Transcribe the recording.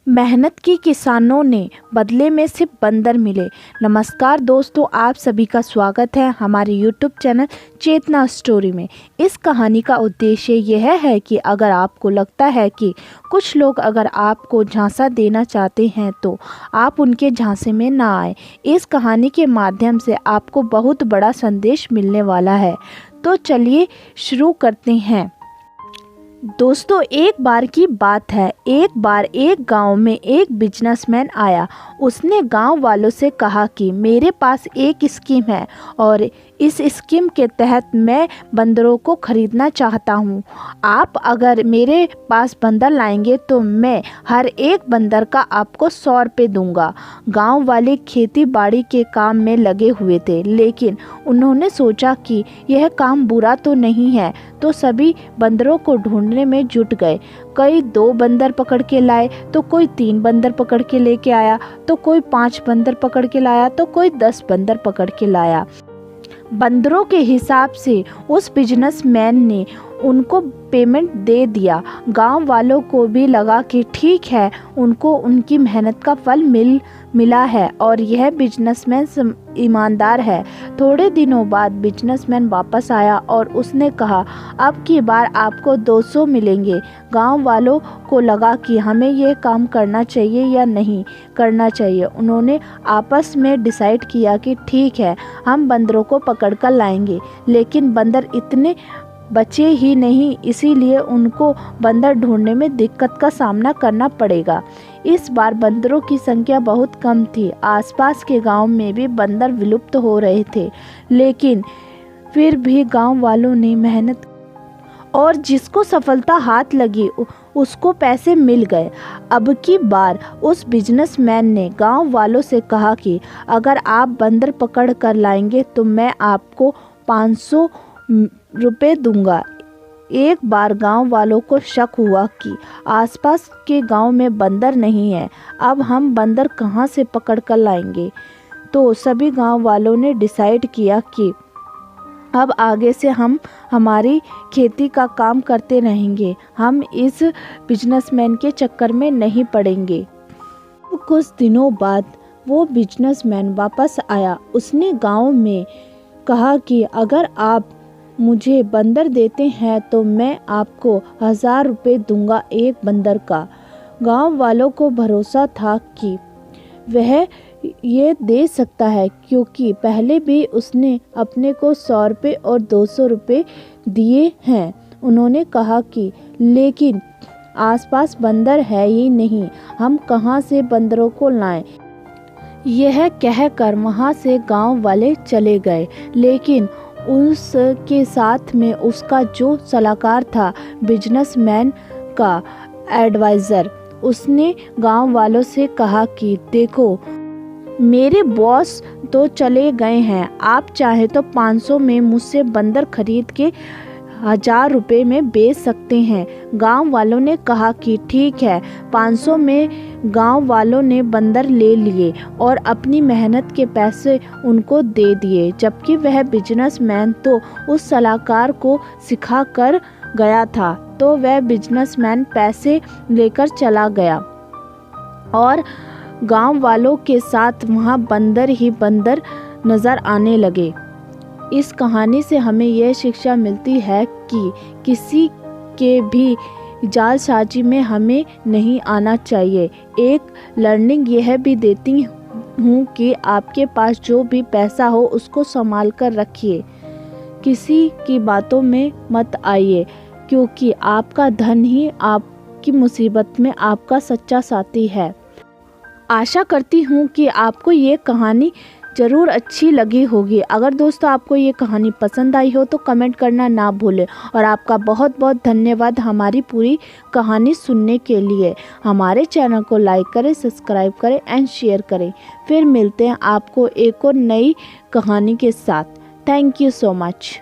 मेहनत की किसानों ने बदले में सिर्फ बंदर मिले। नमस्कार दोस्तों, आप सभी का स्वागत है हमारे यूट्यूब चैनल चेतना स्टोरी में। इस कहानी का उद्देश्य यह है कि अगर आपको लगता है कि कुछ लोग अगर आपको झांसा देना चाहते हैं तो आप उनके झांसे में ना आए। इस कहानी के माध्यम से आपको बहुत बड़ा संदेश मिलने वाला है। तो चलिए शुरू करते हैं। दोस्तों, एक बार की बात है। एक बार एक गांव में एक बिजनेसमैन आया। उसने गांव वालों से कहा कि मेरे पास एक स्कीम है और इस स्कीम के तहत मैं बंदरों को खरीदना चाहता हूं। आप अगर मेरे पास बंदर लाएंगे तो मैं हर एक बंदर का आपको 100 रुपये दूंगा। गांव वाले खेती बाड़ी के काम में लगे हुए थे, लेकिन उन्होंने सोचा कि यह काम बुरा तो नहीं है, तो सभी बंदरों को ढूंढने में जुट गए। कोई 2 बंदर पकड़ के लाए तो कोई 3 बंदर पकड़ के लेके आया, तो कोई 5 बंदर पकड़ के लाया, तो कोई 10 बंदर पकड़ के लाया। बंदरों के हिसाब से उस बिजनेसमैन ने उनको पेमेंट दे दिया। गांव वालों को भी लगा कि ठीक है, उनको उनकी मेहनत का फल मिला है और यह बिजनेसमैन ईमानदार है। थोड़े दिनों बाद बिजनेसमैन वापस आया और उसने कहा, अब की बार आपको 200 मिलेंगे। गांव वालों को लगा कि हमें यह काम करना चाहिए या नहीं करना चाहिए। उन्होंने आपस में डिसाइड किया कि ठीक है, हम बंदरों को पकड़ कर लाएंगे। लेकिन बंदर इतने बचे ही नहीं, इसीलिए उनको बंदर ढूंढने में दिक्कत का सामना करना पड़ेगा। इस बार बंदरों की संख्या बहुत कम थी। आसपास के गांव में भी बंदर विलुप्त हो रहे थे, लेकिन फिर भी गांव वालों ने मेहनत और जिसको सफलता हाथ लगी उसको पैसे मिल गए। अब की बार उस बिजनेसमैन ने गांव वालों से कहा कि अगर आप बंदर पकड़ कर लाएंगे तो मैं आपको 500 रुपये दूंगा। एक बार गांव वालों को शक हुआ कि आसपास के गांव में बंदर नहीं है। अब हम बंदर कहां से पकड़ कर लाएंगे? तो सभी गांव वालों ने डिसाइड किया कि अब आगे से हम हमारी खेती का काम करते रहेंगे, हम इस बिजनेसमैन के चक्कर में नहीं पड़ेंगे। कुछ दिनों बाद वो बिजनेसमैन वापस आया। उसने गांव में कहा कि अगर आप मुझे बंदर देते हैं तो मैं आपको 1000 रुपये दूंगा एक बंदर का। गांव वालों को भरोसा था कि वह ये दे सकता है, क्योंकि पहले भी उसने अपने को 100 रुपये और 200 रुपये दिए हैं। उन्होंने कहा कि लेकिन आसपास बंदर है ही नहीं, हम कहां से बंदरों को लाएं? यह कहकर वहां से गांव वाले चले गए। लेकिन उसके साथ में उसका जो सलाहकार था, बिजनेसमैन का एडवाइज़र, उसने गांव वालों से कहा कि देखो, मेरे बॉस तो चले गए हैं, आप चाहे तो 500 में मुझसे बंदर खरीद के 1000 रुपये में बेच सकते हैं। गांव वालों ने कहा कि ठीक है। 500 में गांव वालों ने बंदर ले लिए और अपनी मेहनत के पैसे उनको दे दिए, जबकि वह बिजनेसमैन तो उस सलाहकार को सिखा कर गया था। तो वह बिजनेसमैन पैसे लेकर चला गया और गांव वालों के साथ वहां बंदर ही बंदर नज़र आने लगे। इस कहानी से हमें यह शिक्षा मिलती है कि किसी के भी जालसाजी में हमें नहीं आना चाहिए। एक लर्निंग यह भी देती हूँ कि आपके पास जो भी पैसा हो उसको संभाल कर रखिए, किसी की बातों में मत आइए, क्योंकि आपका धन ही आपकी मुसीबत में आपका सच्चा साथी है। आशा करती हूँ कि आपको ये कहानी ज़रूर अच्छी लगी होगी। अगर दोस्तों आपको ये कहानी पसंद आई हो तो कमेंट करना ना भूलें। और आपका बहुत बहुत धन्यवाद हमारी पूरी कहानी सुनने के लिए। हमारे चैनल को लाइक करें, सब्सक्राइब करें एंड शेयर करें। फिर मिलते हैं आपको एक और नई कहानी के साथ। Thank you so much.